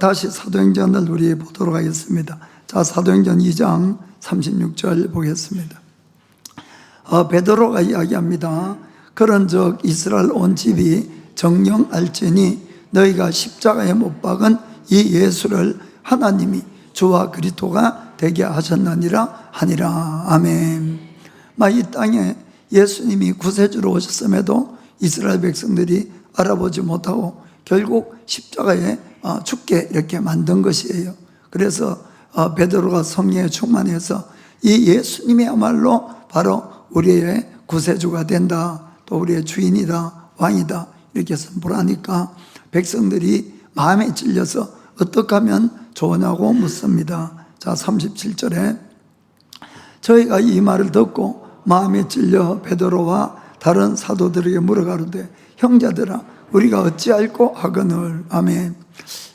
다시 사도행전을 우리 보도록 하겠습니다. 자, 사도행전 2장 36절 보겠습니다. 베드로가 이야기합니다. 그런즉 이스라엘 온 집이 정녕 알지니 너희가 십자가에 못 박은 이 예수를 하나님이 주와 그리스도가 되게 하셨느니라 하니라. 아멘. 이 땅에 예수님이 구세주로 오셨음에도 이스라엘 백성들이 알아보지 못하고 결국 십자가에 죽게 이렇게 만든 것이에요. 그래서 베드로가 성령에 충만해서 이 예수님이야말로 바로 우리의 구세주가 된다, 또 우리의 주인이다, 왕이다 이렇게 선포하니까 백성들이 마음에 찔려서 어떻게 하면 좋으냐고 묻습니다. 자, 37절에 저희가 이 말을 듣고 마음에 찔려 베드로와 다른 사도들에게 물어가로되 형제들아 우리가 어찌할꼬 하거늘. 아멘.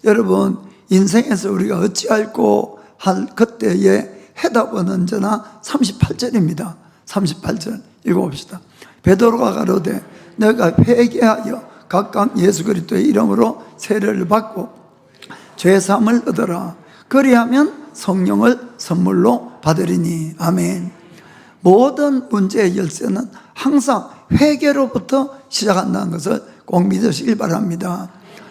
여러분, 인생에서 우리가 어찌할꼬 할 그때의 해답은 언제나 38절입니다 38절 읽어봅시다. 베드로가 가로되 너희가 회개하여 각각 예수 그리스도의 이름으로 세례를 받고 죄사함을 얻어라. 그리하면 성령을 선물로 받으리니. 아멘. 모든 문제의 열쇠는 항상 회개로부터 시작한다는 것을 꼭 믿으시길 바랍니다.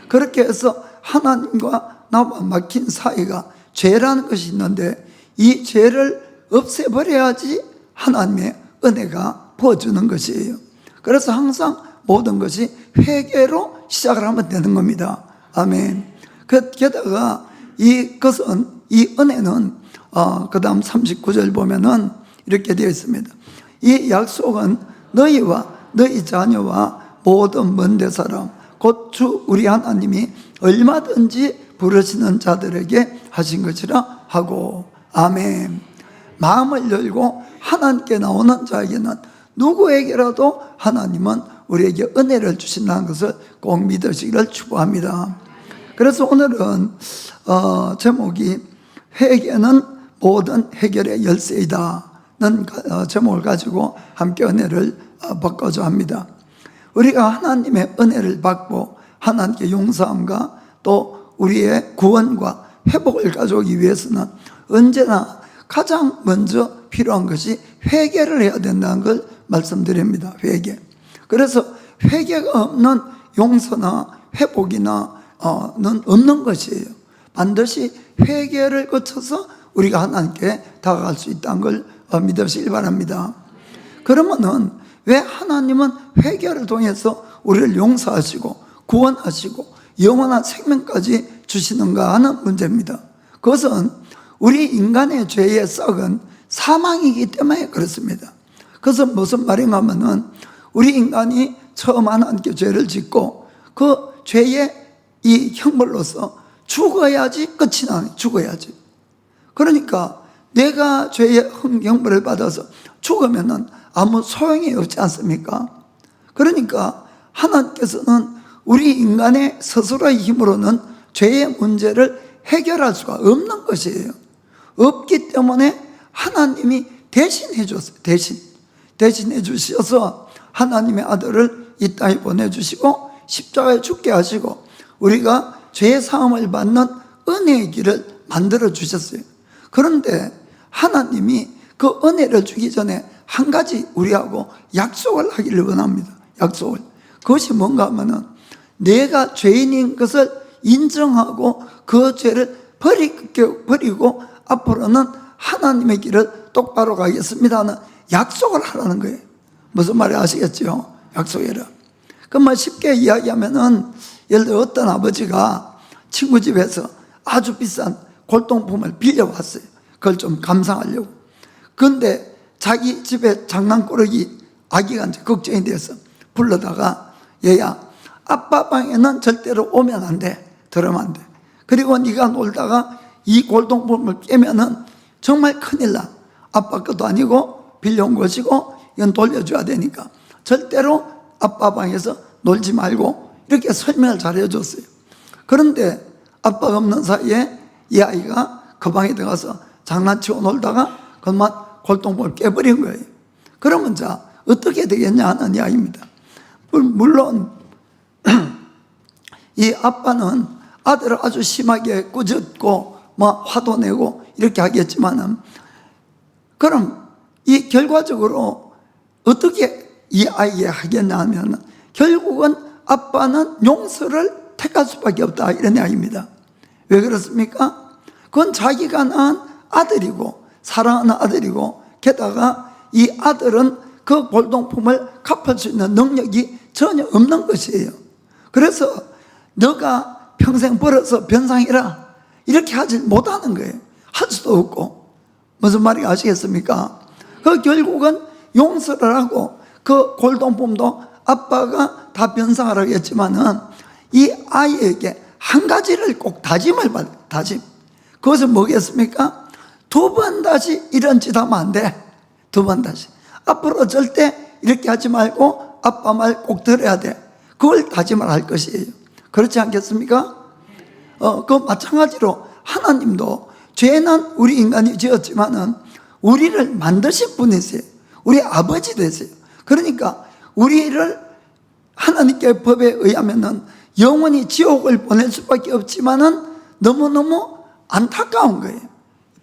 그렇게 해서 하나님과 나와 막힌 사이가 죄라는 것이 있는데 이 죄를 없애버려야지 하나님의 은혜가 부어주는 것이에요. 그래서 항상 모든 것이 회개로 시작을 하면 되는 겁니다. 아멘. 게다가 이것은, 이 은혜는 그 다음 39절 보면은 이렇게 되어 있습니다. 이 약속은 너희와 너희 자녀와 모든 먼데 사람 곧 주 우리 하나님이 얼마든지 부르시는 자들에게 하신 것이라 하고. 아멘. 마음을 열고 하나님께 나오는 자에게는 누구에게라도 하나님은 우리에게 은혜를 주신다는 것을 꼭 믿으시기를 축복합니다. 그래서 오늘은 제목이 회개는 모든 해결의 열쇠이다는 제목을 가지고 함께 은혜를 받고자 합니다. 우리가 하나님의 은혜를 받고 하나님께 용서함과 또 우리의 구원과 회복을 가져오기 위해서는 언제나 가장 먼저 필요한 것이 회개를 해야 된다는 걸 말씀드립니다. 회개. 그래서 회개가 없는 용서나 회복이나 는 없는 것이에요. 반드시 회개를 거쳐서 우리가 하나님께 다가갈 수 있다는 걸 믿으시길 바랍니다. 그러면은 왜 하나님은 회개를 통해서 우리를 용서하시고 구원하시고 영원한 생명까지 주시는가 하는 문제입니다. 그것은 우리 인간의 죄의 썩은 사망이기 때문에 그렇습니다. 그것은 무슨 말인가 하면은 우리 인간이 처음 하나님께 죄를 짓고 그 죄의 이 형벌로서 죽어야지 끝이 나요. 죽어야지. 그러니까 내가 죄의 형벌을 받아서 죽으면은 아무 소용이 없지 않습니까? 그러니까 하나님께서는 우리 인간의 스스로의 힘으로는 죄의 문제를 해결할 수가 없는 것이에요. 없기 때문에 하나님이 대신해 줬어요. 대신해 주셔서 하나님의 아들을 이 땅에 보내주시고 십자가에 죽게 하시고 우리가 죄의 사함을 받는 은혜의 길을 만들어 주셨어요. 그런데 하나님이 그 은혜를 주기 전에 한 가지 우리하고 약속을 하기를 원합니다. 약속을. 그것이 뭔가 하면은 내가 죄인인 것을 인정하고 그 죄를 버리고 앞으로는 하나님의 길을 똑바로 가겠습니다 하는 약속을 하라는 거예요. 무슨 말인지 아시겠죠? 약속해라. 그 말 쉽게 이야기하면은 예를 들어 어떤 아버지가 친구 집에서 아주 비싼 골동품을 빌려왔어요. 그걸 좀 감상하려고. 그런데 자기 집에 장난꾸러기 아기가 이제 걱정이 돼서 불러다가 얘야 아빠 방에는 절대로 오면 안 돼. 들어오면 안 돼. 그리고 네가 놀다가 이 골동품을 깨면은 정말 큰일 나. 아빠 것도 아니고 빌려온 것이고 이건 돌려줘야 되니까 절대로 아빠 방에서 놀지 말고 이렇게 설명을 잘 해줬어요. 그런데 아빠가 없는 사이에 이 아이가 그 방에 들어가서 장난치고 놀다가 그만 골동품을 깨버린 거예요. 그러면 자 어떻게 되겠냐 하는 이야기입니다. 물론 이 아빠는 아들을 아주 심하게 꾸짖고 화도 내고 이렇게 하겠지만은, 그럼 이 결과적으로 어떻게 이 아이에게 하겠냐 하면, 결국은 아빠는 용서를 택할 수밖에 없다, 이런 이야기입니다. 왜 그렇습니까? 그건 자기가 낳은 아들이고 사랑하는 아들이고, 게다가 이 아들은 그 골동품을 갚을 수 있는 능력이 전혀 없는 것이에요. 그래서 너가 평생 벌어서 변상이라 이렇게 하지 못하는 거예요. 할 수도 없고. 무슨 말인지 아시겠습니까? 그 결국은 용서를 하고 그 골동품도 아빠가 다 변상하라고 했지만은, 이 아이에게 한 가지를 꼭 다짐을 받아요. 다짐. 그것은 뭐겠습니까? 2번 다시 이런 짓 하면 안 돼. 2번 다시. 앞으로 절대 이렇게 하지 말고 아빠 말 꼭 들어야 돼. 그걸 다짐을 할 것이에요. 그렇지 않겠습니까? 그 마찬가지로 하나님도, 죄는 우리 인간이 지었지만은 우리를 만드신 분이세요. 우리 아버지 되세요. 그러니까 우리를 하나님께 법에 의하면은 영원히 지옥을 보낼 수밖에 없지만은 너무너무 안타까운 거예요.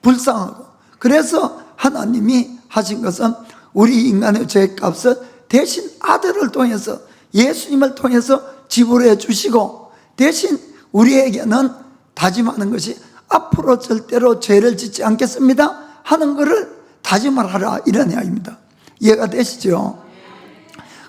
불쌍하고. 그래서 하나님이 하신 것은 우리 인간의 죄값을 대신 아들을 통해서, 예수님을 통해서 지불해 주시고, 대신 우리에게는 다짐하는 것이 앞으로 절대로 죄를 짓지 않겠습니다 하는 것을 다짐을 하라, 이런 이야기입니다. 이해가 되시죠?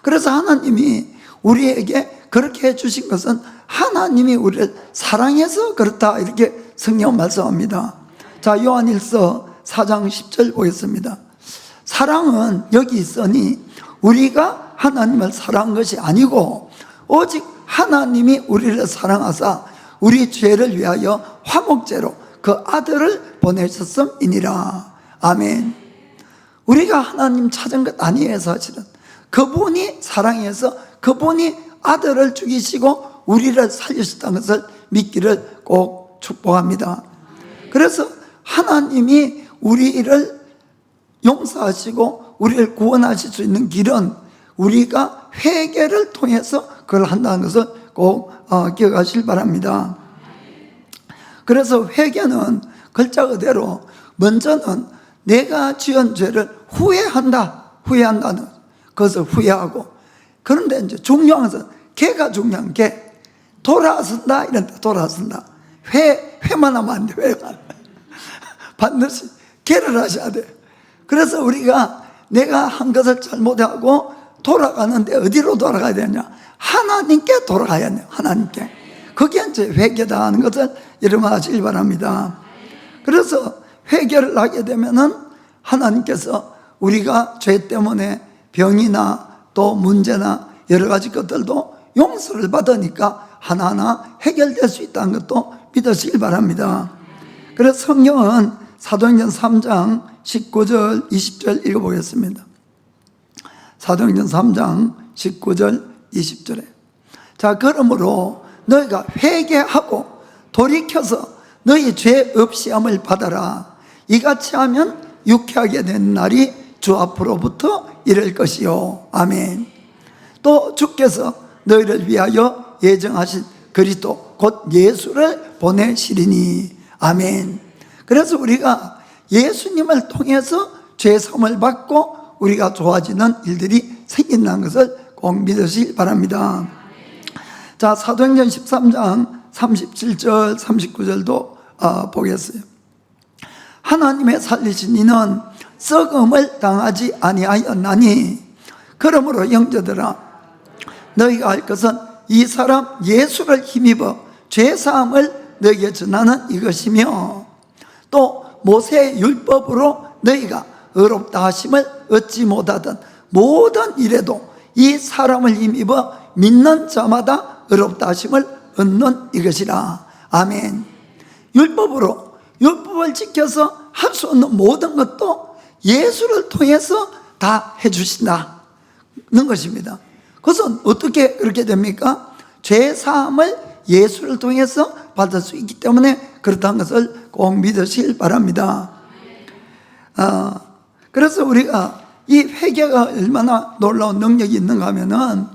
그래서 하나님이 우리에게 그렇게 해주신 것은 하나님이 우리를 사랑해서 그렇다, 이렇게 성경은 말씀합니다. 자, 요한일서 4장 10절 보겠습니다. 사랑은 여기 있으니 우리가 하나님을 사랑한 것이 아니고 오직 하나님이 우리를 사랑하사 우리 죄를 위하여 화목제로 그 아들을 보내셨음이니라. 아멘. 우리가 하나님 찾은 것 아니에요. 사실은 그분이 사랑해서 그분이 아들을 죽이시고 우리를 살리셨다는 것을 믿기를 꼭 축복합니다. 그래서 하나님이 우리를 용서하시고 우리를 구원하실 수 있는 길은 우리가 회개를 통해서 그걸 한다는 것을 꼭 기억하시길 바랍니다. 그래서 회개는 글자 그대로 먼저는 내가 지은 죄를 후회한다는 것을 후회하고, 그런데 이제 중요한 것은 개가 중요한 게, 돌아선다 이런 데 돌아선다. 회만 하면 안 돼. 회만. 반드시 개를 하셔야 돼. 그래서 우리가 내가 한 것을 잘못하고 돌아가는데 어디로 돌아가야 되냐? 하나님께 돌아가야 돼요. 하나님께. 그게 이제 회개다 하는 것을 여러분 아시길 바랍니다. 그래서 회개를 하게 되면은 하나님께서 우리가 죄 때문에 병이나 또 문제나 여러 가지 것들도 용서를 받으니까 하나하나 해결될 수 있다는 것도 믿으시길 바랍니다. 그래서 성경은 사도행전 3장 19절 20절 읽어보겠습니다. 사도행전 3장 19절 20절에, 자, 그러므로 너희가 회개하고 돌이켜서 너희 죄 없이함을 받아라. 이같이 하면 유쾌하게 된 날이 주 앞으로부터 이를 것이요. 아멘. 또 주께서 너희를 위하여 예정하신 그리스도 곧 예수를 보내시리니. 아멘. 그래서 우리가 예수님을 통해서 죄사함을 받고 우리가 좋아지는 일들이 생긴다는 것을 꼭 믿으시기 바랍니다. 자, 사도행전 13장 37절 39절도 보겠어요. 하나님의 살리신 이는 썩음을 당하지 아니하였나니, 그러므로 형제들아 너희가 할 것은 이 사람 예수를 힘입어 죄사함을 너희에게 전하는 이것이며, 또 모세의 율법으로 너희가 의롭다 하심을 얻지 못하던 모든 일에도 이 사람을 힘입어 믿는 자마다 의롭다 하심을 얻는 이것이라. 아멘. 율법을 지켜서 할 수 없는 모든 것도 예수를 통해서 다 해주신다는 것입니다. 그것은 어떻게 그렇게 됩니까? 죄사함을 예수를 통해서 받을 수 있기 때문에 그렇다는 것을 꼭 믿으시길 바랍니다. 그래서 우리가 이 회개가 얼마나 놀라운 능력이 있는가 하면은,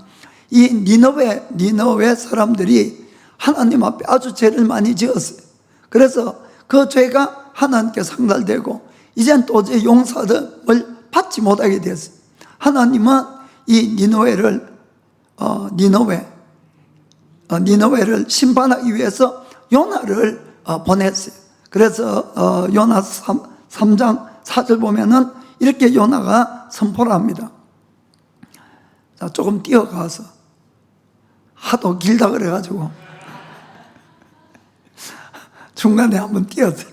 이 니느웨 사람들이 하나님 앞에 아주 죄를 많이 지었어요. 그래서 그 죄가 하나님께 상달되고 이젠 도저히 용서를 받지 못하게 됐어요. 하나님은 이 니느웨를 심판하기 위해서 요나를 보냈어요. 그래서 요나 3장 4절 보면은 이렇게 요나가 선포를 합니다. 자, 조금 뛰어가서 하도 길다 그래가지고 중간에 한번 뛰었어요.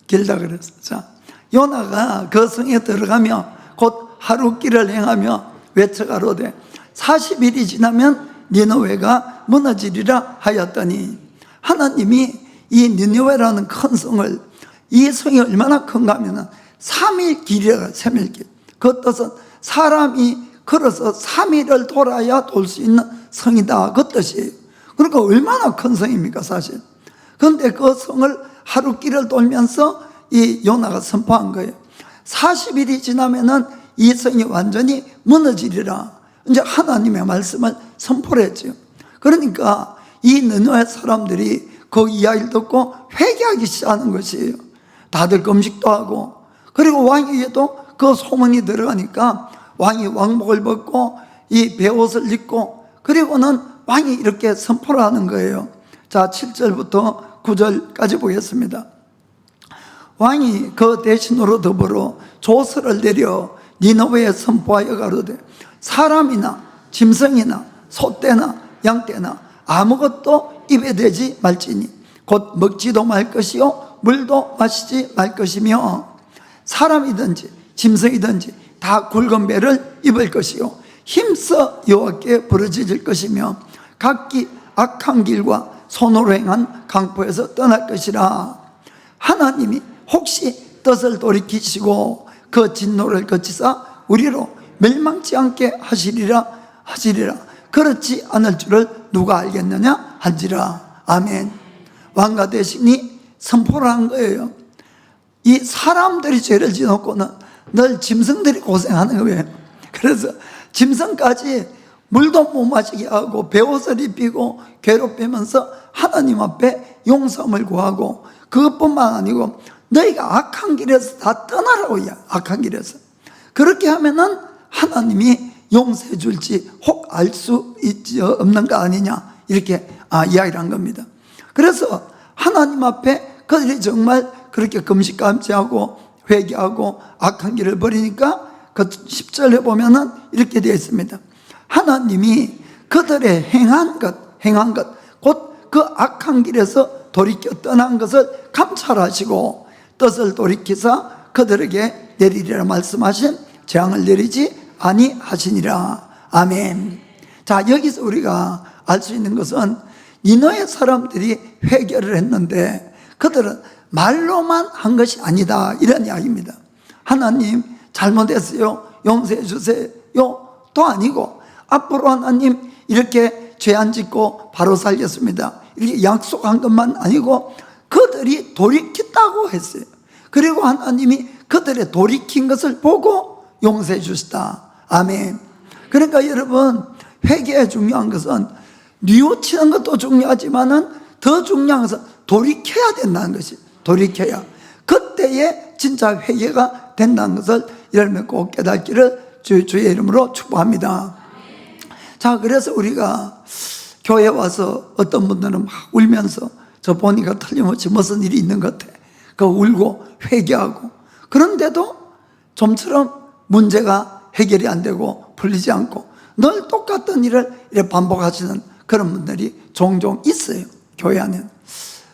길다 그래서. 자, 요나가 그 성에 들어가며 곧 하루 길을 행하며 외쳐가로되 40일이 지나면 니느웨가 무너지리라 하였더니, 하나님이 이 니느웨라는 큰 성을, 이 성이 얼마나 큰가 하면 3일 길이라, 3일 길. 그 뜻은 사람이 걸어서 3일을 돌아야 돌 수 있는 성이다, 그 뜻이에요. 그러니까 얼마나 큰 성입니까 사실. 그런데 그 성을 하루 길을 돌면서 이 요나가 선포한 거예요. 40일이 지나면은 이 성이 완전히 무너지리라. 이제 하나님의 말씀을 선포를 했죠. 그러니까 이 느느웨 사람들이 그 이야기를 듣고 회개하기 시작하는 것이에요. 다들 금식도 하고, 그리고 왕에게도 그 소문이 들어가니까 왕이 왕복을 벗고 이 베옷을 입고, 그리고는 왕이 이렇게 선포를 하는 거예요. 자, 7절부터 9절까지 보겠습니다. 왕이 그 대신으로 더불어 조서를 내려 니느웨에 선포하여 가로되 사람이나 짐승이나 소떼나 양떼나 아무것도 입에 대지 말지니 곧 먹지도 말 것이요 물도 마시지 말 것이며 사람이든지 짐승이든지 다 굵은 배를 입을 것이요 힘써 여호와께 부르짖을 것이며 각기 악한 길과 손으로 행한 강포에서 떠날 것이라. 하나님이 혹시 뜻을 돌이키시고 그 진노를 거치사 우리로 멸망치 않게 하시리라. 그렇지 않을 줄을 누가 알겠느냐 한지라. 아멘. 왕과 대신이 선포를 한 거예요. 이 사람들이 죄를 지었고는 늘 짐승들이 고생하는 거예요. 그래서 짐승까지 물도 못 마시게 하고 베옷을 입히고 괴롭히면서 하나님 앞에 용서함을 구하고, 그것뿐만 아니고 너희가 악한 길에서 다 떠나라고 해요. 악한 길에서. 그렇게 하면은 하나님이 용서해 줄지 혹 알 수 없는 거 아니냐, 이렇게 이야기를 한 겁니다. 그래서 하나님 앞에 그들이 정말 그렇게 금식감시하고 회개하고 악한 길을 버리니까 그 10절에 보면은 이렇게 되어 있습니다. 하나님이 그들의 행한 것 곧 그 악한 길에서 돌이켜 떠난 것을 감찰하시고 뜻을 돌이키사 그들에게 내리리라 말씀하신 재앙을 내리지 아니하시니라. 아멘. 자, 여기서 우리가 알 수 있는 것은 니느웨 사람들이 회개를 했는데 그들은 말로만 한 것이 아니다, 이런 이야기입니다. 하나님 잘못했어요, 용서해 주세요 또 아니고, 앞으로 하나님 이렇게 죄 안 짓고 바로 살겠습니다, 이렇게 약속한 것만 아니고 그들이 돌이켰다고 했어요. 그리고 하나님이 그들의 돌이킨 것을 보고 용서해 주시다. 아멘. 그러니까 여러분, 회개에 중요한 것은 뉘우치는 것도 중요하지만은 더 중요한 것은 돌이켜야 된다는 것이, 돌이켜야 그때에 진짜 회개가 된다는 것을 여러분 꼭 깨닫기를 주의 이름으로 축복합니다. 자, 그래서 우리가 교회 와서 어떤 분들은 막 울면서 저 보니까 틀림없이 무슨 일이 있는 것 같아, 그 울고 회개하고, 그런데도 좀처럼 문제가 해결이 안 되고 풀리지 않고 늘 똑같은 일을 이렇게 반복하시는 그런 분들이 종종 있어요, 교회 안에는.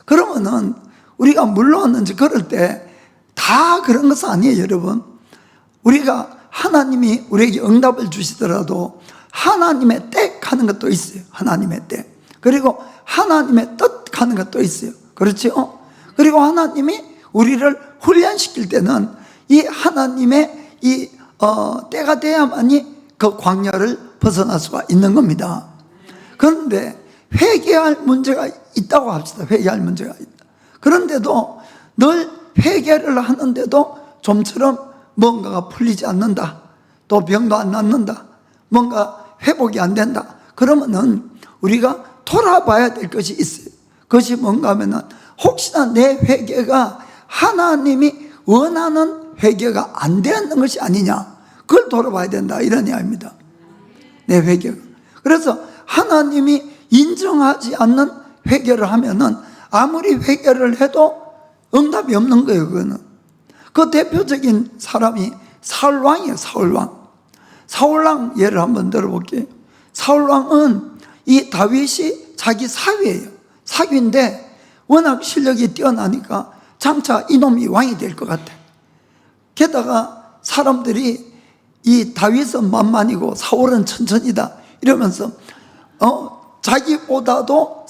그러면은 우리가 물러왔는지 그럴 때 다 그런 것은 아니에요, 여러분. 우리가 하나님이 우리에게 응답을 주시더라도 하나님의 때 하는 것도 있어요. 하나님의 때. 그리고 하나님의 뜻 하는 것도 있어요. 그렇죠? 그리고 하나님이 우리를 훈련시킬 때는 이 하나님의 이 때가 돼야만이 그 광야를 벗어날 수가 있는 겁니다. 그런데 회개할 문제가 있다고 합시다. 회개할 문제가 있다. 그런데도 늘 회개를 하는데도 좀처럼 뭔가가 풀리지 않는다, 또 병도 안 낫는다, 뭔가 회복이 안 된다, 그러면은 우리가 돌아봐야 될 것이 있어요. 그것이 뭔가 하면은 혹시나 내 회개가 하나님이 원하는 회개가 안 되는 것이 아니냐, 그걸 돌아봐야 된다, 이런 이야기입니다. 내 회개가. 그래서 하나님이 인정하지 않는 회개를 하면은 아무리 회개를 해도 응답이 없는 거예요. 그거는. 그 대표적인 사람이 사울왕이에요. 사울왕 예를 한번 들어볼게요. 사울왕은 이 다윗이 자기 사위예요. 사위인데 워낙 실력이 뛰어나니까 장차 이놈이 왕이 될 것 같아. 게다가 사람들이 이 다윗은 만만이고 사울은 천천히다 이러면서 자기보다도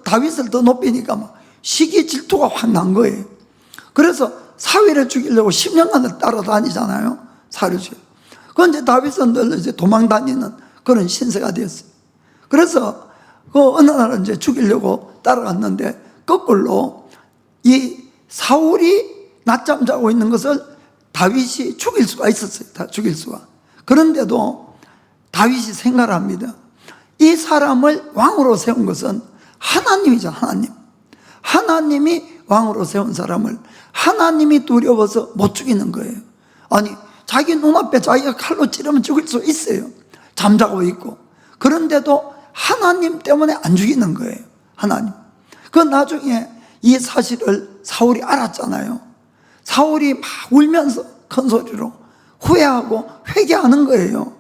다윗을 더 높이니까 막 시기 질투가 확 난 거예요. 그래서 사위를 죽이려고 10년간을 따라다니잖아요. 사위를 죽이려고. 그건 이제 다윗은 늘 이제 도망 다니는 그런 신세가 되었어요. 그래서 그 어느 날은 이제 죽이려고 따라갔는데 거꾸로 이 사울이 낮잠 자고 있는 것을 다윗이 죽일 수가 있었어요. 다 죽일 수가. 그런데도 다윗이 생각을 합니다. 이 사람을 왕으로 세운 것은 하나님이죠. 하나님이 왕으로 세운 사람을 하나님이 두려워서 못 죽이는 거예요. 아니, 자기 눈앞에 자기가 칼로 찌르면 죽일 수 있어요. 잠자고 있고. 그런데도 하나님 때문에 안 죽이는 거예요. 하나님. 그 나중에 이 사실을 사울이 알았잖아요. 사울이 막 울면서 큰 소리로 후회하고 회개하는 거예요.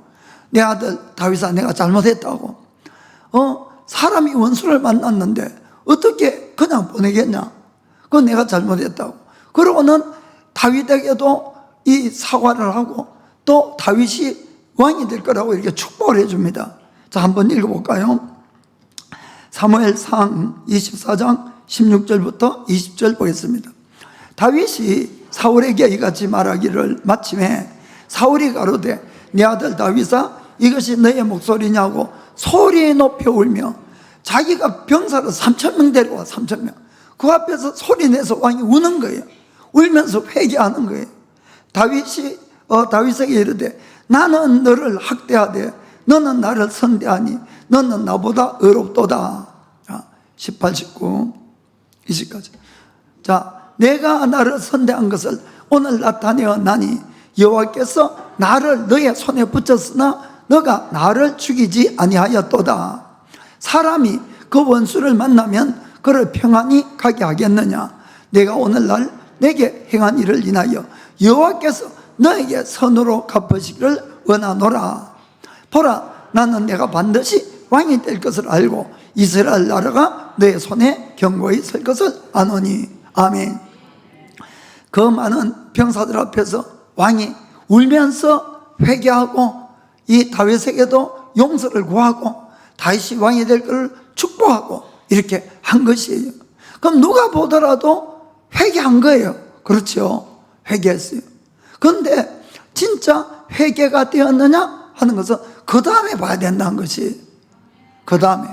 내 아들 다윗아, 내가 잘못했다고. 사람이 원수를 만났는데 어떻게 그냥 보내겠냐? 그건 내가 잘못했다고. 그러고는 다윗에게도 이 사과를 하고 또 다윗이 왕이 될 거라고 이렇게 축복을 해줍니다. 자, 한번 읽어볼까요? 사무엘상 24장 16절부터 20절 보겠습니다. 다윗이 사울에게 이같이 말하기를 마침에 사울이 가로되 네 아들 다윗아, 이것이 너의 목소리냐고 소리 높여 울며, 자기가 병사를 3,000명 데려와. 3,000명. 그 앞에서 소리내서 왕이 우는 거예요. 울면서 회개하는 거예요. 다윗에게 이르되 나는 너를 학대하되 너는 나를 선대하니 너는 나보다 의롭도다. 18, 19, 20까지. 자, 내가 나를 선대한 것을 오늘 나타내어 나니 여호와께서 나를 너의 손에 붙였으나 너가 나를 죽이지 아니하였도다. 사람이 그 원수를 만나면 그를 평안히 가게 하겠느냐? 내가 오늘날 내게 행한 일을 인하여 여호와께서 너에게 선으로 갚으시기를 원하노라. 보라, 나는 내가 반드시 왕이 될 것을 알고 이스라엘 나라가 너의 손에 견고히 설 것을 아노니. 아멘. 그 많은 병사들 앞에서 왕이 울면서 회개하고 이 다윗에게도 용서를 구하고 다윗이 왕이 될 것을 축복하고 이렇게 한 것이에요. 그럼 누가 보더라도 회개한 거예요. 그렇죠? 회개했어요. 그런데 진짜 회개가 되었느냐 하는 것은 그 다음에 봐야 된다는 것이. 그 다음에.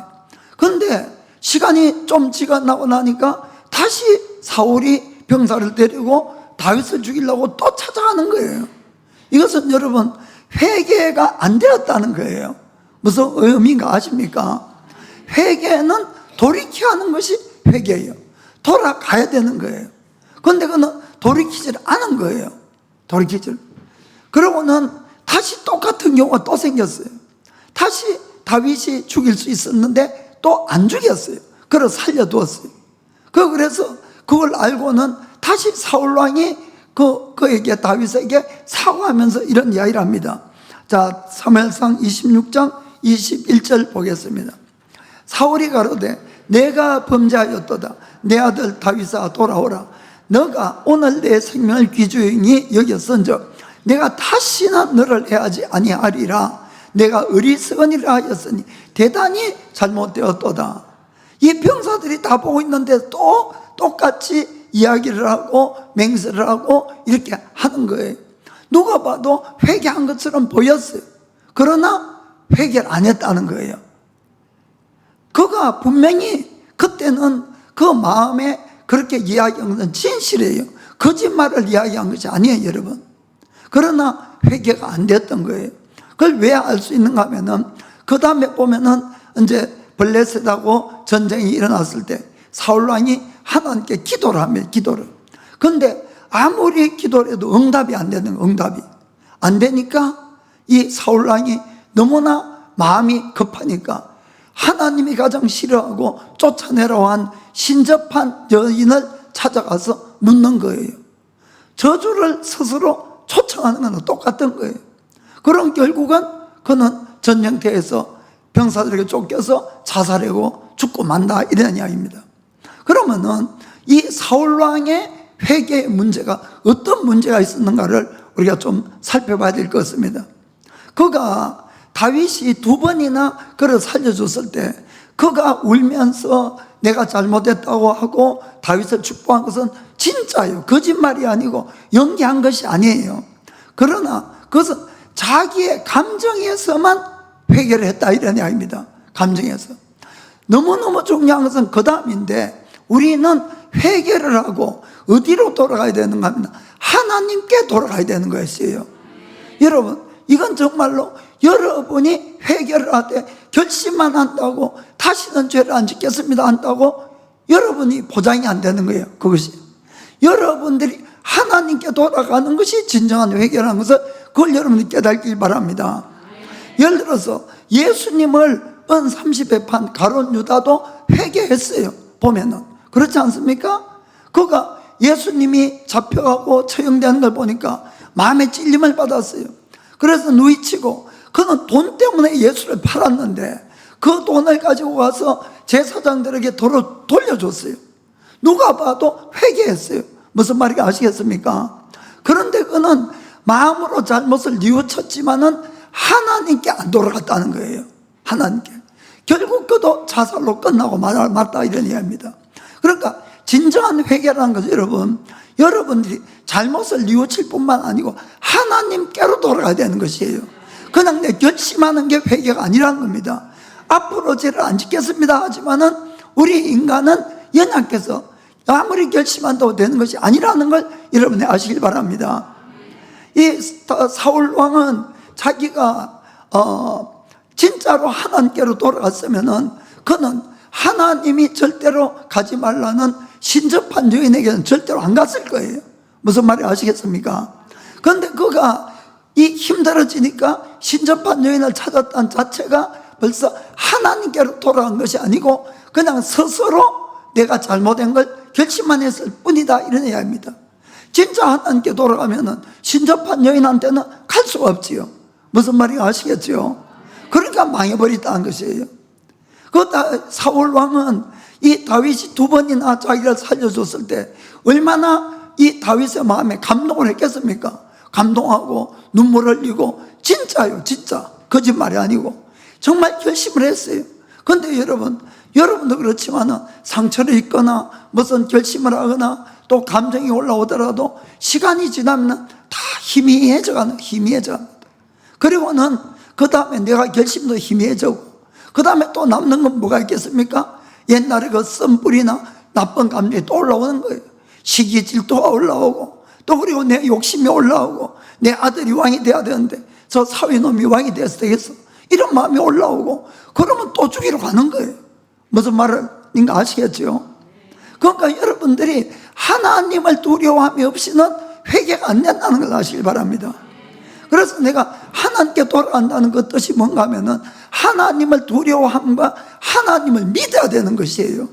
그런데 시간이 좀 지나고 나니까 다시 사울이 병사를 데리고 다윗을 죽이려고 또 찾아가는 거예요. 이것은 여러분 회개가 안 되었다는 거예요. 무슨 의미인가 아십니까? 회개는 돌이켜 하는 것이 회개예요. 돌아가야 되는 거예요. 그런데 그는 돌이키질 않은 거예요. 돌이키질. 그러고는 다시 똑같은 경우가 또 생겼어요. 다시 다윗이 죽일 수 있었는데 또 안 죽였어요. 그래서 살려두었어요. 그래서 그걸 알고는 다시 사울왕이 그에게 다윗에게 사과하면서 이런 이야기를 합니다. 자, 사무엘상 26장 21절 보겠습니다. 사울이 가로되 내가 범죄하였도다. 내 아들 다윗아 돌아오라. 너가 오늘 내 생명을 귀중히 여겼은즉 내가 다시는 너를 해하지 아니하리라. 내가 어리석은 일을 하였으니 대단히 잘못되었도다. 이 병사들이 다 보고 있는데 또 똑같이 이야기를 하고 맹세를 하고 이렇게 하는 거예요. 누가 봐도 회개한 것처럼 보였어요. 그러나 회개를 안 했다는 거예요. 그가 분명히 그때는 그 마음에 그렇게 이야기한 것은 진실이에요. 거짓말을 이야기한 것이 아니에요, 여러분. 그러나 회개가 안 됐던 거예요. 그걸 왜 알 수 있는가 하면은 그 다음에 보면은 이제 블레셋하고 전쟁이 일어났을 때 사울왕이 하나님께 기도를 합니다. 기도를. 그런데 아무리 기도를 해도 응답이 안 되는 거예요. 응답이 안 되니까 이 사울왕이 너무나 마음이 급하니까 하나님이 가장 싫어하고 쫓아내라고 한 신접한 여인을 찾아가서 묻는 거예요. 저주를 스스로 초청하는 건 똑같은 거예요. 그럼 결국은 그는 전쟁터에서 병사들에게 쫓겨서 자살하고 죽고 만다, 이런 이야기입니다. 그러면은 이 사울왕의 회개의 문제가 어떤 문제가 있었는가를 우리가 좀 살펴봐야 될 것 같습니다. 그가 다윗이 2번이나 그를 살려줬을 때 그가 울면서 내가 잘못했다고 하고 다윗을 축복한 것은 진짜예요. 거짓말이 아니고 연기한 것이 아니에요. 그러나 그것은 자기의 감정에서만 회개를 했다, 이런 이야기입니다. 감정에서. 너무너무 중요한 것은 그 다음인데, 우리는 회개를 하고 어디로 돌아가야 되는가 하면 하나님께 돌아가야 되는 것이에요. 여러분, 이건 정말로 여러분이 회개를 하되 결심만 한다고 다시는 죄를 안 짓겠습니다 한다고 여러분이 보장이 안 되는 거예요. 그것이 여러분들이 하나님께 돌아가는 것이 진정한 회개라는 것을, 그걸 여러분이 깨닫길 바랍니다. 예를 들어서 예수님을 은 30배 판 가룟 유다도 회개했어요. 보면은 그렇지 않습니까? 그가 예수님이 잡혀가고 처형되는 걸 보니까 마음에 찔림을 받았어요. 그래서 누이치고, 그는 돈 때문에 예수를 팔았는데 그 돈을 가지고 가서 제사장들에게 돌려줬어요. 누가 봐도 회개했어요. 무슨 말인지 아시겠습니까? 그런데 그는 마음으로 잘못을 뉘우쳤지만은 하나님께 안 돌아갔다는 거예요. 하나님께. 결국 그도 자살로 끝나고 말다, 이런 이야기입니다. 그러니까 진정한 회개라는 것은 여러분들이 잘못을 뉘우칠 뿐만 아니고 하나님께로 돌아가야 되는 것이에요. 그냥 내 결심하는 게 회개가 아니라는 겁니다. 앞으로 죄를 안 짓겠습니다 하지만은 우리 인간은 연약해서 아무리 결심한다고 되는 것이 아니라는 걸 여러분이 아시길 바랍니다. 이 사울 왕은 자기가 진짜로 하나님께로 돌아갔으면은 그는 하나님이 절대로 가지 말라는 신접한 여인에게는 절대로 안 갔을 거예요. 무슨 말인지 아시겠습니까? 그런데 그가 이 힘들어지니까 신접한 여인을 찾았다는 자체가 벌써 하나님께로 돌아간 것이 아니고 그냥 스스로 내가 잘못한 걸 결심만 했을 뿐이다, 이런 이야기입니다. 진짜 하나님께 돌아가면은 신접한 여인한테는 갈 수가 없지요. 무슨 말인지 아시겠죠? 그러니까 망해버렸다는 것이에요. 그 사울 왕은 이 다윗이 2번이나 자기를 살려줬을 때 얼마나 이 다윗의 마음에 감동을 했겠습니까? 감동하고 눈물 흘리고, 진짜요, 진짜 거짓말이 아니고 정말 결심을 했어요. 그런데 여러분도 그렇지만은 상처를 입거나 무슨 결심을 하거나 또 감정이 올라오더라도 시간이 지나면 다 희미해져갑니다. 그리고는 그 다음에 내가 결심도 희미해지고, 그 다음에 또 남는 건 뭐가 있겠습니까? 옛날에 그 쓴뿌리나 나쁜 감정이 또 올라오는 거예요. 시기 질투가 올라오고, 또 그리고 내 욕심이 올라오고, 내 아들이 왕이 돼야 되는데 저 사위놈이 왕이 돼서 되겠어, 이런 마음이 올라오고, 그러면 또 죽이러 가는 거예요. 무슨 말인가 아시겠죠? 그러니까 여러분들이 하나님을 두려워함이 없이는 회개가 안 된다는 걸 아시길 바랍니다. 그래서 내가 하나님께 돌아간다는 그 뜻이 뭔가 하면은 하나님을 두려워함과 하나님을 믿어야 되는 것이에요.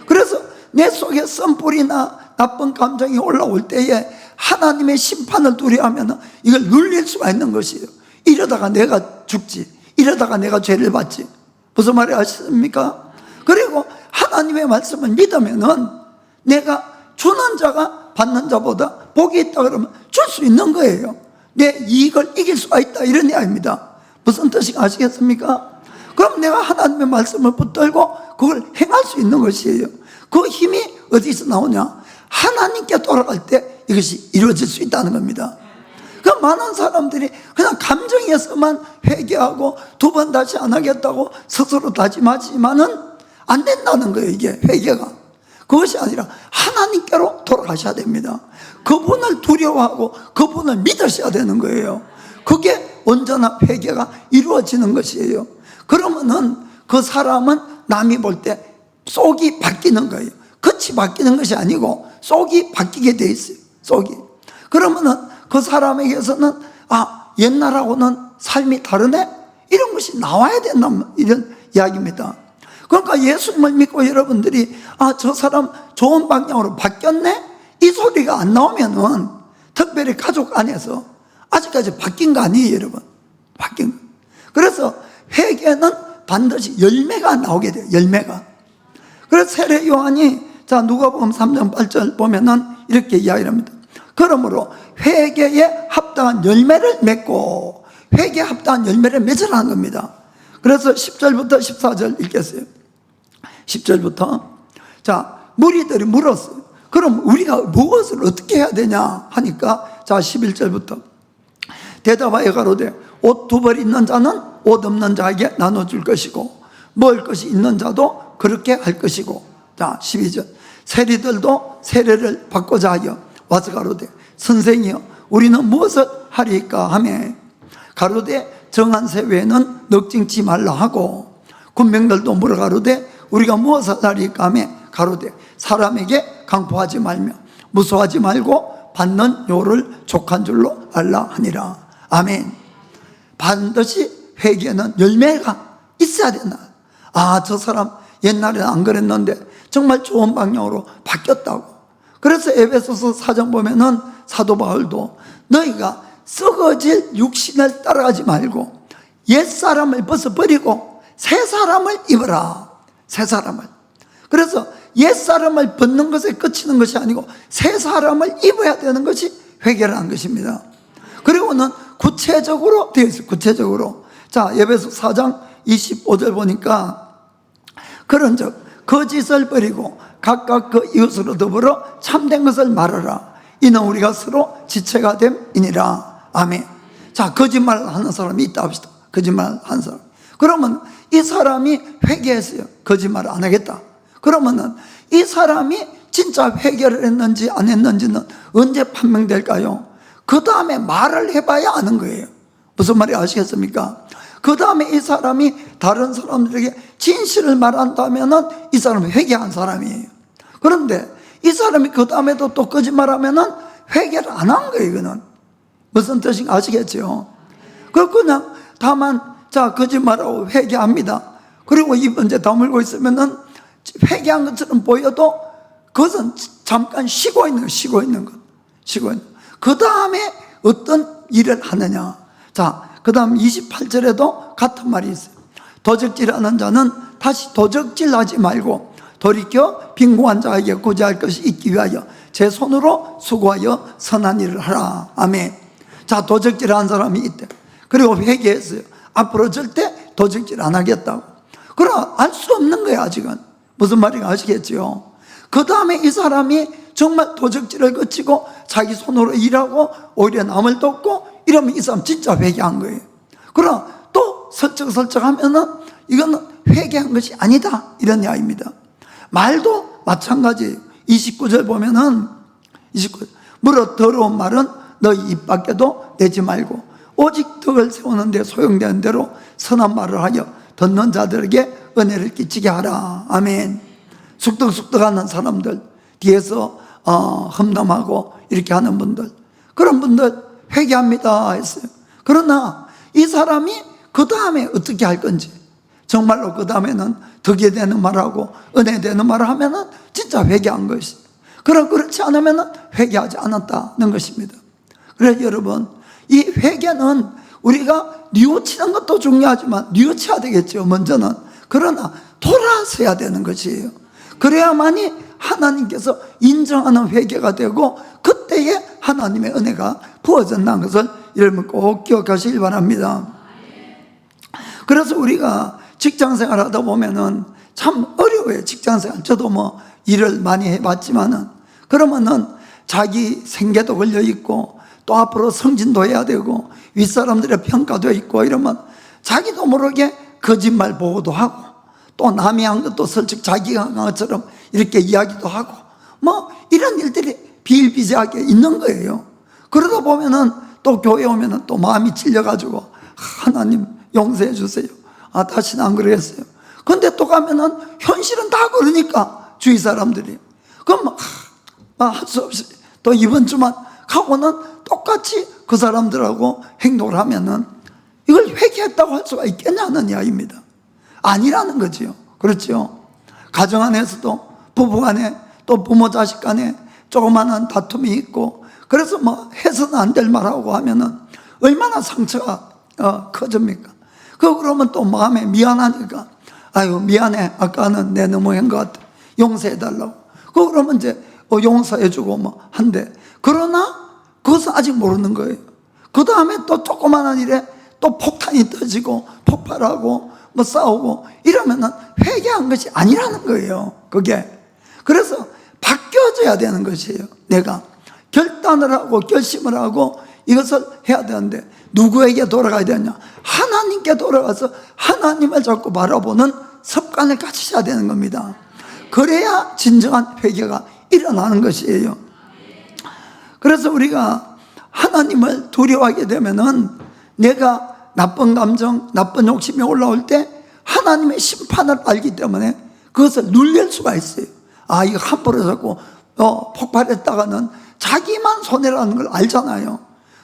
그래서 내 속에 쓴뿌리나 나쁜 감정이 올라올 때에 하나님의 심판을 두려워하면 이걸 눌릴 수가 있는 것이에요. 이러다가 내가 죽지, 이러다가 내가 죄를 받지. 무슨 말이 아십니까? 그리고 하나님의 말씀을 믿으면은 내가 주는 자가 받는 자보다 복이 있다 그러면 줄 수 있는 거예요. 내 이익을 이길 수가 있다, 이런 이야기입니다. 무슨 뜻인지 아시겠습니까? 그럼 내가 하나님의 말씀을 붙들고 그걸 행할 수 있는 것이에요. 그 힘이 어디서 나오냐? 하나님께 돌아갈 때 이것이 이루어질 수 있다는 겁니다. 그 많은 사람들이 그냥 감정에서만 회개하고 2번 다시 안 하겠다고 스스로 다짐하지만은 안 된다는 거예요. 이게 회개가. 그것이 아니라 하나님께로 돌아가셔야 됩니다. 그분을 두려워하고 그분을 믿으셔야 되는 거예요. 그게 온전한 회개가 이루어지는 것이에요. 그러면은 그 사람은 남이 볼 때 속이 바뀌는 거예요. 겉이 바뀌는 것이 아니고 속이 바뀌게 돼 있어요. 속이. 그러면은 그 사람에게서는 옛날하고는 삶이 다르네? 이런 것이 나와야 된다, 이런 이야기입니다. 그러니까 예수님을 믿고 여러분들이 저 사람 좋은 방향으로 바뀌었네? 이 소리가 안 나오면은 특별히 가족 안에서 아직까지 바뀐 거 아니에요, 여러분. 바뀐 거. 그래서 회개는 반드시 열매가 나오게 돼요. 열매가. 그래서 세례 요한이 누가복음 3장 8절 보면은 이렇게 이야기합니다. 그러므로 회개에 합당한 열매를 맺고, 회개에 합당한 열매를 맺으라는 겁니다. 그래서 10절부터 14절 읽겠어요. 10절부터 무리들이 물었어요. 그럼 우리가 무엇을 어떻게 해야 되냐 하니까 11절부터 대답하여 가로되 옷 2벌 있는 자는 옷 없는 자에게 나눠줄 것이고 먹을 것이 있는 자도 그렇게 할 것이고 12절 세리들도 세례를 받고자 하여 와서 가로되 선생이여 우리는 무엇을 하리까 하매 가로되 정한 새 외에는 넉징치 말라 하고 군병들도 물어 가로되 우리가 무엇을 하리까 하매 가로되 사람에게 강포하지 말며 무서워하지 말고 받는 요를 족한 줄로 알라 하니라. 아멘. 반드시 회개는 열매가 있어야 된다. 저 사람 옛날에는 안 그랬는데 정말 좋은 방향으로 바뀌었다고. 그래서 에베소서 4장 보면은 사도 바울도 너희가 썩어질 육신을 따라가지 말고 옛사람을 벗어버리고 새사람을 입어라. 새사람을. 그래서 옛사람을 벗는 것에 그치는 것이 아니고 새사람을 입어야 되는 것이 회개라는 것입니다. 그리고는 구체적으로 되어 있어요. 구체적으로. 에베소 4장 25절 보니까 그런즉 거짓을 버리고 각각 그 이웃으로 더불어 참된 것을 말하라. 이는 우리가 서로 지체가 됨이니라. 아멘. 거짓말 하는 사람이 있다 합시다. 거짓말 하는 사람. 그러면 이 사람이 회개했어요. 거짓말 안 하겠다. 그러면은 이 사람이 진짜 회개를 했는지 안 했는지는 언제 판명될까요? 그 다음에 말을 해봐야 아는 거예요. 무슨 말이 아시겠습니까? 그 다음에 이 사람이 다른 사람들에게 진실을 말한다면은 이 사람은 회개한 사람이에요. 그런데 이 사람이 그 다음에도 또 거짓말하면은 회개를 안 한 거예요. 이거는 무슨 뜻인가 아시겠죠? 그냥 다만 거짓말하고 회개합니다. 그리고 입은 이제 다물고 있으면은 회개한 것처럼 보여도 그것은 잠깐 쉬고 있는 것, 쉬고 있는 것. 그 다음에 어떤 일을 하느냐. 그 다음 28절에도 같은 말이 있어요. 도적질하는 자는 다시 도적질하지 말고 돌이켜 빈궁한 자에게 구제할 것이 있기 위하여 제 손으로 수고하여 선한 일을 하라. 아멘. 도적질하는 사람이 있대. 그리고 회개했어요. 앞으로 절대 도적질 안 하겠다고. 그러나 알 수 없는 거예요. 아직은. 무슨 말인가 아시겠죠? 그 다음에 이 사람이 정말 도적질을 거치고 자기 손으로 일하고 오히려 남을 돕고 이러면 이 사람 진짜 회개한 거예요. 그러나 또 설쩍설쩍 하면은 이거는 회개한 것이 아니다. 이런 이야기입니다. 말도 마찬가지예요. 29절 보면은 29절 무릇 더러운 말은 너희 입 밖에도 내지 말고 오직 덕을 세우는 데 소용되는 대로 선한 말을 하여 듣는 자들에게 은혜를 끼치게 하라. 아멘. 숙덕숙덕하는 사람들 뒤에서 험담하고 이렇게 하는 분들, 그런 분들 회개합니다 했어요. 그러나 이 사람이 그 다음에 어떻게 할 건지, 정말로 그 다음에는 덕이 되는 말하고 은혜 되는 말을 하면은 진짜 회개한 것이, 그렇지 않으면은 회개하지 않았다는 것입니다. 그래서 여러분, 이 회개는 우리가 뉘우치는 것도 중요하지만 뉘우쳐야 되겠죠, 먼저는. 그러나 돌아서야 되는 것이에요. 그래야만이 하나님께서 인정하는 회개가 되고 그때에 하나님의 은혜가 부어진다는 것을 여러분 꼭 기억하시길 바랍니다. 그래서 우리가 직장생활 하다 보면은 참 어려워요. 직장생활. 저도 일을 많이 해봤지만은, 그러면은 자기 생계도 걸려있고 또 앞으로 승진도 해야 되고 윗사람들의 평가도 있고 이러면 자기도 모르게 거짓말 보고도 하고 또 남이 한 것도 슬쩍 자기가 한 것처럼 이렇게 이야기도 하고 이런 일들이 비일비재하게 있는 거예요. 그러다 보면은 또 교회 오면은 또 마음이 찔려가지고 하나님 용서해 주세요. 다시는 안 그러겠어요. 근데 또 가면은 현실은 다 그러니까 주위 사람들이 그럼 할 수 없이 또 이번 주만 가고는 똑같이 그 사람들하고 행동을 하면은 이걸 회개했다고 할 수가 있겠냐는 이야기입니다. 아니라는 거지요. 그렇죠? 가정 안에서도 부부간에 또 부모 자식 간에 조그마한 다툼이 있고 그래서 뭐 해서는 안 될 말하고 하면은 얼마나 상처가 커집니까? 그러면 또 마음에 미안하니까 아유 미안해 아까는 내 너무한 것 같아 용서해달라고 그러면 이제 용서해주고 뭐 한데 그러나 그것은 아직 모르는 거예요. 그 다음에 또 조그마한 일에 또 폭탄이 터지고 폭발하고 뭐 싸우고 이러면은 회개한 것이 아니라는 거예요. 그게 그래서 바뀌어져야 되는 것이에요. 내가 결단을 하고 결심을 하고 이것을 해야 되는데 누구에게 돌아가야 되냐? 하나님께 돌아가서 하나님을 자꾸 바라보는 습관을 가지셔야 되는 겁니다. 그래야 진정한 회개가 일어나는 것이에요. 그래서 우리가 하나님을 두려워하게 되면은 내가 나쁜 감정, 나쁜 욕심이 올라올 때 하나님의 심판을 알기 때문에 그것을 눌릴 수가 있어요. 아, 이거 함부로 자꾸 폭발했다가는 자기만 손해라는 걸 알잖아요.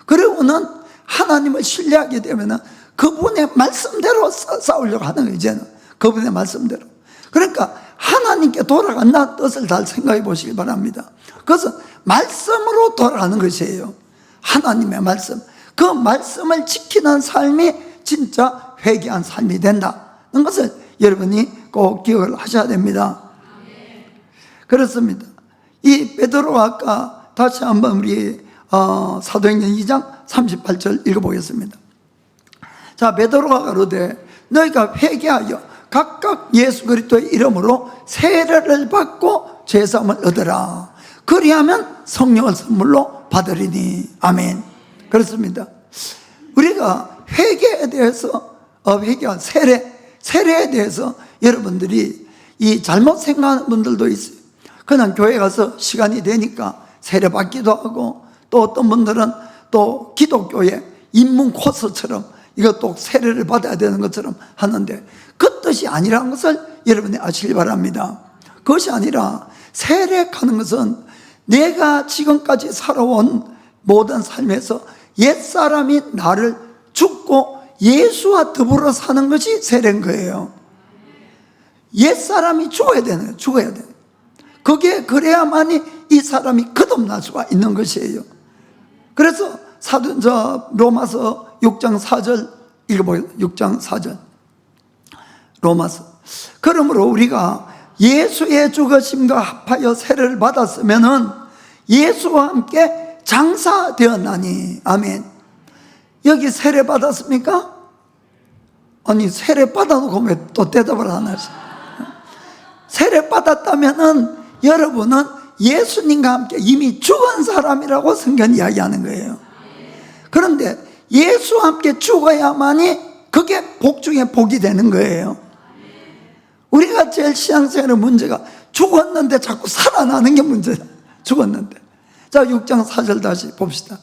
그리고는 하나님을 신뢰하게 되면은 그분의 말씀대로 싸우려고 하는 거예요. 이제는 그분의 말씀대로. 그러니까 하나님께 돌아간다는 뜻을 잘 생각해 보시기 바랍니다. 그것은 말씀으로 돌아가는 것이에요. 하나님의 말씀. 그 말씀을 지키는 삶이 진짜 회개한 삶이 된다는 것을 여러분이 꼭 기억을 하셔야 됩니다. 그렇습니다. 이 베드로가 아까 다시 한번 우리 사도행전 2장 38절 읽어보겠습니다. 자, 베드로가 가로되 너희가 회개하여 각각 예수 그리스도의 이름으로 세례를 받고 죄사함을 얻으라. 그리하면 성령을 선물로 받으리니. 아멘. 그렇습니다. 우리가 회개에 대해서 회개한 세례에 대해서 여러분들이 이 잘못 생각하는 분들도 있어요. 그냥 교회 가서 시간이 되니까 세례 받기도 하고 또 어떤 분들은 또 기독교의 입문 코스처럼 이것도 세례를 받아야 되는 것처럼 하는데 그 뜻이 아니라는 것을 여러분이 아시기 바랍니다. 그것이 아니라 세례하는 것은 내가 지금까지 살아온 모든 삶에서 옛사람이 나를 죽고 예수와 더불어 사는 것이 세례인 거예요. 옛사람이 죽어야 되는 거예요. 죽어야 돼요. 그게 그래야만이 이 사람이 거듭날 수가 있는 것이에요. 그래서 로마서 6장 4절 읽어보세요. 6장 4절 로마서. 그러므로 우리가 예수의 죽으심과 합하여 세례를 받았으면은 예수와 함께 장사되었나니. 아멘. 여기 세례 받았습니까? 아니 세례 받아놓고 왜 또 대답을 안 하지? 세례 받았다면은 여러분은 예수님과 함께 이미 죽은 사람이라고 성경이 이야기하는 거예요. 그런데 예수와 함께 죽어야만이 그게 복 중에 복이 되는 거예요. 우리가 제일 신앙생활의 문제가 죽었는데 자꾸 살아나는 게 문제야. 죽었는데. 자, 6장 4절 다시 봅시다.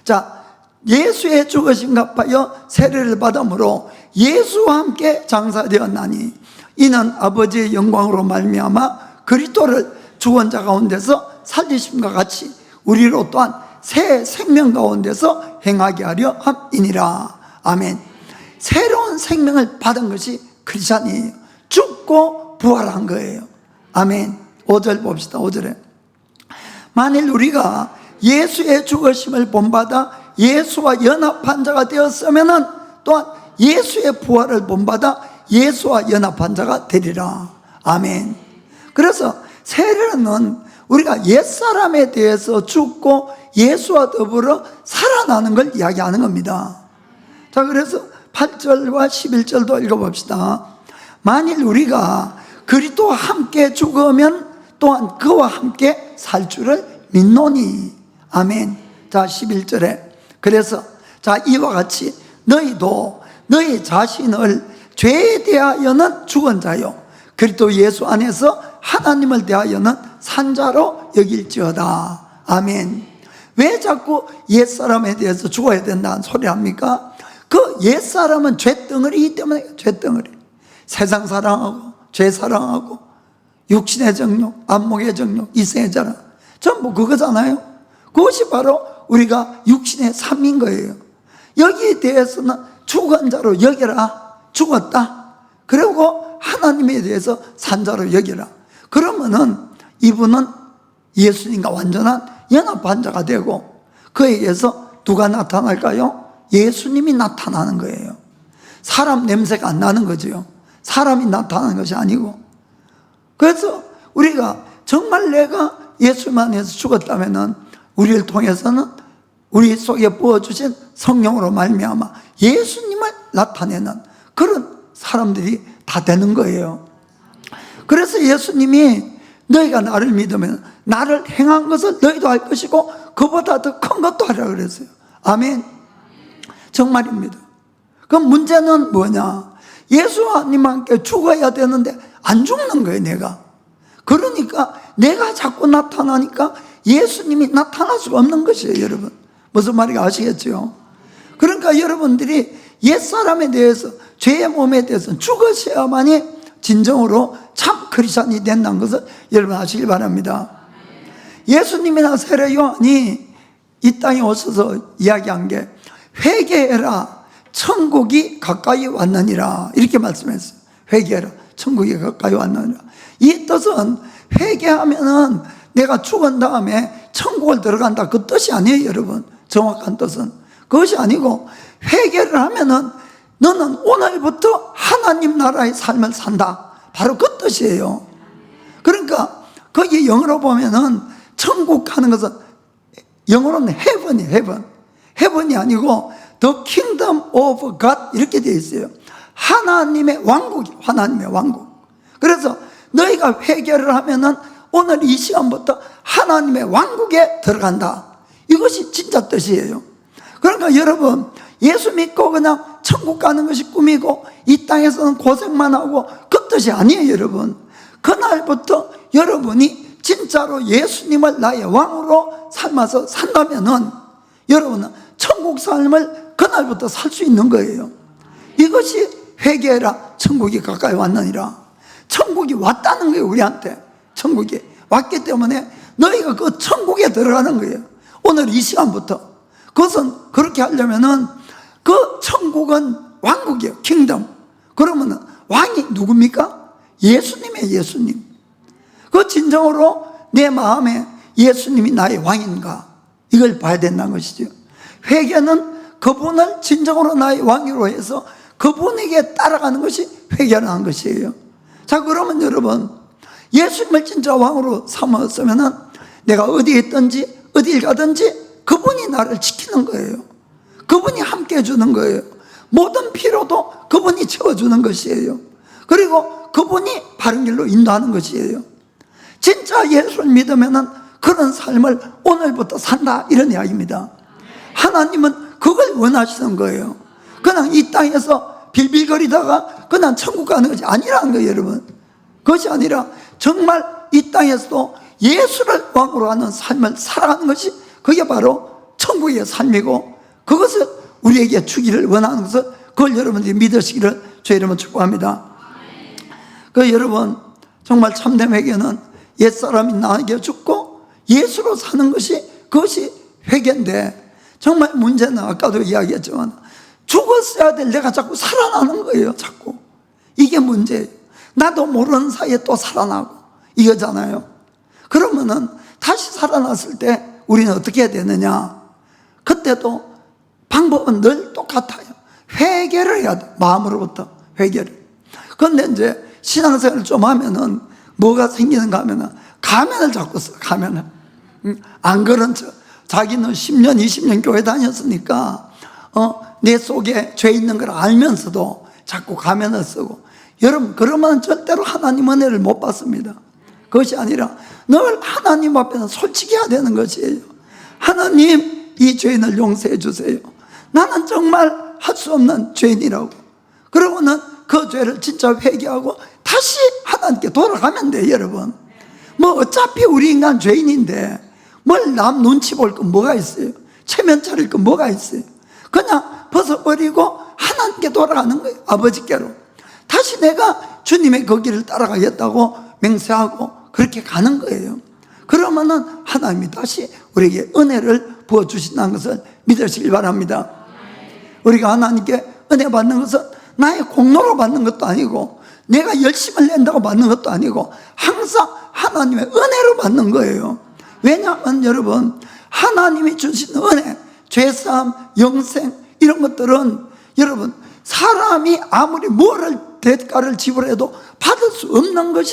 자, 예수의 죽으심과 합하여 세례를 받음으로 예수와 함께 장사되었나니 이는 아버지의 영광으로 말미암아 그리스도를 죽은 자 가운데서 살리심과 같이 우리로 또한 새 생명 가운데서 행하게 하려 함이니라. 아멘. 새로운 생명을 받은 것이 크리스찬이에요. 죽고 부활한 거예요. 아멘. 5절 봅시다. 5절에 만일 우리가 예수의 죽으심을 본받아 예수와 연합한 자가 되었으면은 또한 예수의 부활을 본받아 예수와 연합한 자가 되리라. 아멘. 그래서 세례는 우리가 옛사람에 대해서 죽고 예수와 더불어 살아나는 걸 이야기하는 겁니다. 자, 그래서 8절과 11절도 읽어봅시다. 만일 우리가 그리스도와 함께 죽으면 또한 그와 함께 살 줄을 믿노니. 아멘. 자, 11절에 그래서 자, 이와 같이 너희도 너희 자신을 죄에 대하여는 죽은 자요 그리스도 예수 안에서 하나님을 대하여는 산 자로 여길지어다. 아멘. 왜 자꾸 옛사람에 대해서 죽어야 된다는 소리 합니까? 그 옛사람은 죄덩어리이기 때문에 죄덩어리. 세상 사랑하고 죄 사랑하고 육신의 정욕, 안목의 정욕, 이생의 자랑, 전부 그거잖아요. 그것이 바로 우리가 육신의 삶인 거예요. 여기에 대해서는 죽은 자로 여겨라. 죽었다. 그리고 하나님에 대해서 산 자로 여겨라. 그러면은 이분은 예수님과 완전한 연합한 자가 되고, 그에게서 누가 나타날까요? 예수님이 나타나는 거예요. 사람 냄새가 안 나는 거죠. 사람이 나타나는 것이 아니고. 그래서 우리가 정말 내가 예수만 해서 죽었다면은 우리를 통해서는 우리 속에 부어주신 성령으로 말미암아 예수님을 나타내는 그런 사람들이 다 되는 거예요. 그래서 예수님이 너희가 나를 믿으면 나를 행한 것을 너희도 할 것이고 그보다 더 큰 것도 하라 그랬어요. 아멘. 정말입니다. 그럼 문제는 뭐냐? 예수님과 함께 죽어야 되는데 안 죽는 거예요, 내가. 그러니까 내가 자꾸 나타나니까 예수님이 나타날 수가 없는 것이에요, 여러분. 무슨 말인지 아시겠죠? 그러니까 여러분들이 옛사람에 대해서, 죄의 몸에 대해서 죽으셔야만이 진정으로 참 크리스찬이 된다는 것을 여러분 아시길 바랍니다. 예수님이나 세례 요한이 이 땅에 오셔서 이야기한 게 회개해라, 천국이 가까이 왔느니라, 이렇게 말씀했어요. 회개해라, 천국이 가까이 왔느니라. 이 뜻은 회개하면은 내가 죽은 다음에 천국을 들어간다, 그 뜻이 아니에요, 여러분. 정확한 뜻은 그것이 아니고, 회개를 하면은 너는 오늘부터 하나님 나라의 삶을 산다, 바로 그 뜻이에요. 그러니까 거기 영어로 보면은 천국 하는 것은 영어로는 heaven이에요. heaven. heaven이 아니고 the kingdom of God 이렇게 되어 있어요. 하나님의 왕국이, 하나님의 왕국. 그래서 너희가 회개를 하면은 오늘 이 시간부터 하나님의 왕국에 들어간다, 이것이 진짜 뜻이에요. 그러니까 여러분, 예수 믿고 그냥 천국 가는 것이 꿈이고 이 땅에서는 고생만 하고 그 뜻이 아니에요, 여러분. 그날부터 여러분이 진짜로 예수님을 나의 왕으로 삶아서 산다면은 여러분은 천국 삶을 그날부터 살 수 있는 거예요. 이것이 회개해라, 천국이 가까이 왔느니라. 천국이 왔다는 거예요, 우리한테. 천국이 왔기 때문에 너희가 그 천국에 들어가는 거예요, 오늘 이 시간부터. 그것은 그렇게 하려면은 그 천국은 왕국이에요, 킹덤. 그러면은 왕이 누굽니까? 예수님이에요, 예수님. 그 진정으로 내 마음에 예수님이 나의 왕인가, 이걸 봐야 된다는 것이죠. 회개는 그분을 진정으로 나의 왕으로 해서 그분에게 따라가는 것이 회개라는 것이에요. 자, 그러면 여러분, 예수님을 진짜 왕으로 삼았으면은 내가 어디에 있든지 어딜 가든지 그분이 나를 지키는 거예요. 그분이 함께 해주는 거예요. 모든 필요도 그분이 채워주는 것이에요. 그리고 그분이 바른 길로 인도하는 것이에요. 진짜 예수를 믿으면은 그런 삶을 오늘부터 산다, 이런 이야기입니다. 하나님은 그걸 원하시는 거예요. 그냥 이 땅에서 빌빌거리다가 그냥 천국 가는 것이 아니라는 거예요, 여러분. 그것이 아니라 정말 이 땅에서도 예수를 왕으로 하는 삶을 살아가는 것이, 그게 바로 천국의 삶이고, 그것을 우리에게 주기를 원하는 것을, 그걸 여러분들이 믿으시기를 저 이름으로 축복합니다. 그 여러분, 정말 참된 회개는 옛사람이 나에게 죽고 예수로 사는 것이, 그것이 회개인데, 정말 문제는 아까도 이야기했지만 죽었어야 될 내가 자꾸 살아나는 거예요, 자꾸. 이게 문제예요. 나도 모르는 사이에 또 살아나고 이거잖아요. 그러면은 다시 살아났을 때 우리는 어떻게 해야 되느냐? 그때도 방법은 늘 똑같아요. 회개를 해야 돼, 마음으로부터 회개를. 그런데 이제 신앙생활을 좀 하면은 뭐가 생기는가 하면은 가면을 자꾸 써, 가면을. 안 그런 척. 자기는 10년, 20년 교회 다녔으니까 내 속에 죄 있는 걸 알면서도 자꾸 가면을 쓰고. 여러분, 그러면 절대로 하나님 은혜를 못 받습니다. 그것이 아니라 늘 하나님 앞에는 솔직해야 되는 것이에요. 하나님, 이 죄인을 용서해 주세요. 나는 정말 할 수 없는 죄인이라고. 그러고는 그 죄를 진짜 회개하고 다시 하나님께 돌아가면 돼요, 여러분. 뭐 어차피 우리 인간 죄인인데 뭘 남 눈치 볼 건 뭐가 있어요? 체면 차릴 건 뭐가 있어요? 그냥 벗어버리고 하나님께 돌아가는 거예요, 아버지께로. 다시 내가 주님의 그 길을 따라가겠다고 맹세하고 그렇게 가는 거예요. 그러면은 하나님이 다시 우리에게 은혜를 부어주신다는 것을 믿으시길 바랍니다. 우리가 하나님께 은혜 받는 것은 나의 공로로 받는 것도 아니고 내가 열심을 낸다고 받는 것도 아니고 항상 하나님의 은혜로 받는 거예요. 왜냐하면 여러분, 하나님이 주신 은혜, 죄사함, 영생 이런 것들은 여러분, 사람이 아무리 뭐를 대가를 지불해도 받을 수 없는 것이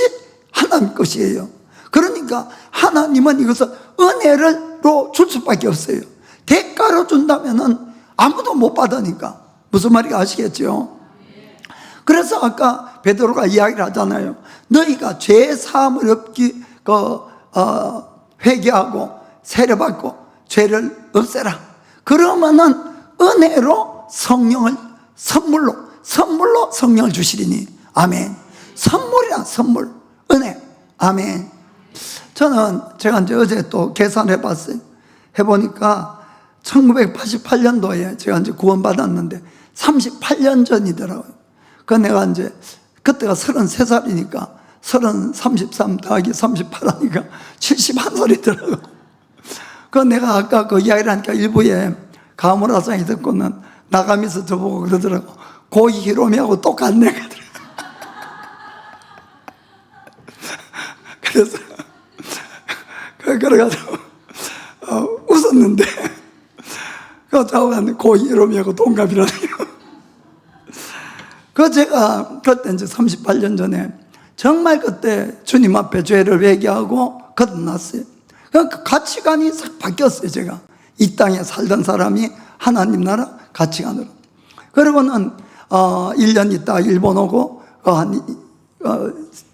하나님 것이에요. 그러니까 하나님은 이것을 은혜로 줄 수밖에 없어요. 대가로 준다면은 아무도 못 받으니까. 무슨 말인지 아시겠죠? 그래서 아까 베드로가 이야기를 하잖아요. 너희가 죄 사함을 얻기 회개하고 세례받고 죄를 없애라. 그러면은 은혜로 성령을 선물로 성령을 주시리니. 아멘. 선물이야, 선물. 은혜. 아멘. 제가 이제 어제 또 계산해 봤어요. 해보니까 1988년도에 제가 이제 구원받았는데 38년 전이더라고요. 그 내가 이제 그때가 33살이니까 33 더하기 38 하니까 71살이더라고요. 그 내가 아까 그 이야기를 하니까 일부에 가모라상이 듣고는 나가면서 저보고 그러더라고. 고이 히로미하고 똑같네. 그래서 그래가지고 웃었는데 그 자고는 고이 히로미하고 동갑이라네요. 그 제가 그때 이제 38년 전에 정말 그때 주님 앞에 죄를 회개하고 거듭났어요. 그 가치관이 싹 바뀌었어요. 제가 이 땅에 살던 사람이 하나님 나라 가치관으로. 그리고는 1년 있다가 일본 오고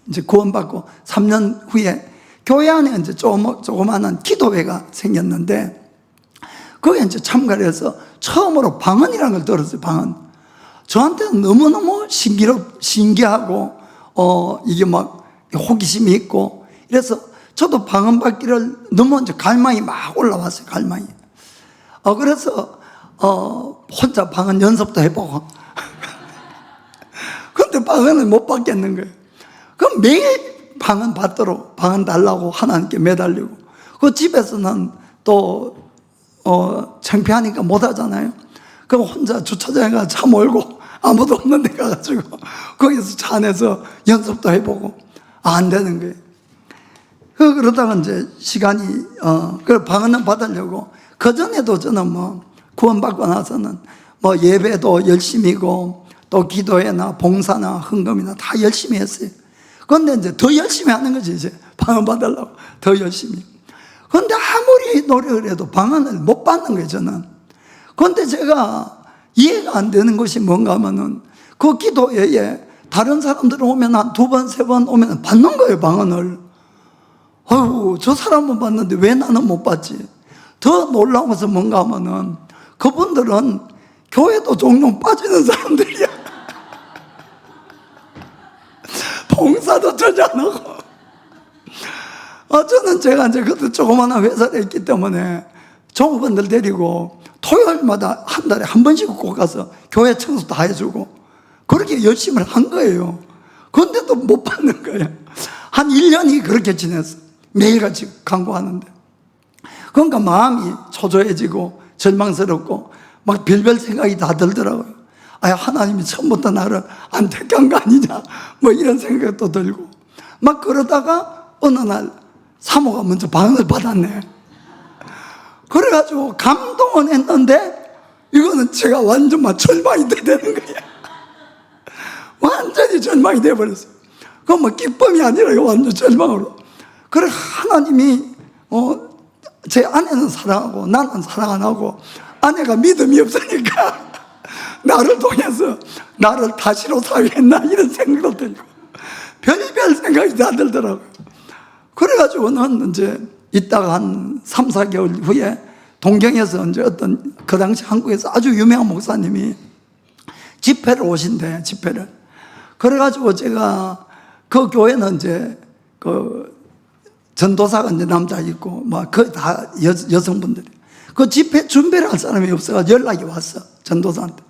이제 구원받고 3년 후에 교회 안에 이제 조그마한 기도회가 생겼는데 거기에 이제 참가를 해서 처음으로 방언이라는 걸 들었어요. 방언. 저한테는 너무너무 신기하고 이게 막 호기심이 있고 이래서 저도 방언 받기를 너무 이제 갈망이 막 올라왔어요. 갈망이. 그래서 혼자 방언 연습도 해보고 근데 방언을 못 받겠는 거예요. 그럼 매일 방언 받도록 방언 달라고 하나님께 매달리고 그 집에서는 또 창피하니까 못 하잖아요. 그럼 혼자 주차장에 가서 차 몰고 아무도 없는 데 가가지고 거기서 차 안에서 연습도 해보고 안 되는 거예요. 그러다가 이제 시간이 그 방언을 받으려고 그전에도 저는 뭐 구원받고 나서는 뭐 예배도 열심히고 또 기도회나 봉사나 헌금이나 다 열심히 했어요. 그런데 이제 더 열심히 하는 거지. 이제 방언 받으려고 더 열심히. 그런데 아무리 노력을 해도 방언을 못 받는 거예요. 저는. 그런데 제가 이해가 안 되는 것이 뭔가 하면은 그 기도회에 다른 사람들 오면 한 2번, 3번 오면 받는 거예요. 방언을. 아유, 저 사람은 받는데 왜 나는 못 받지? 더 놀라운 것은 뭔가 하면은 그분들은 교회도 종종 빠지는 사람들이야. 봉사도 전혀 안 하고. 저는 제가 이제 그때 조그마한 회사에 있기 때문에 종업원들 데리고 토요일마다 한 달에 한 번씩 꼭 가서 교회 청소 다 해주고 그렇게 열심히 한 거예요. 그런데도 못 받는 거예요. 한 1년이 그렇게 지냈어. 매일같이 강구하는데. 그러니까 마음이 초조해지고 절망스럽고 막 별별 생각이 다 들더라고요. 하나님이 처음부터 나를 안 택한 거 아니냐 뭐 이런 생각도 들고 막 그러다가 어느 날 사모가 먼저 방언을 받았네. 그래가지고 감동은 했는데 이거는 제가 완전 막 절망이 되는 거야. 완전히 절망이 돼버렸어요. 그건 뭐 기쁨이 아니라 완전 절망으로. 그래 하나님이 제 아내는 사랑하고 나는 사랑 안 하고 아내가 믿음이 없으니까 나를 통해서 나를 다시로 사유했나 이런 생각도 들고 별의별 생각이 다 들더라고요. 그래가지고는 이제 있다가 한 3, 4개월 후에 동경에서 이제 어떤 그 당시 한국에서 아주 유명한 목사님이 집회를 오신대. 집회를. 그래가지고 제가 그 교회는 이제 그 전도사가 이제 남자 있고 막 거의 다 여성분들이 그 집회 준비를 할 사람이 없어서 연락이 왔어. 전도사한테.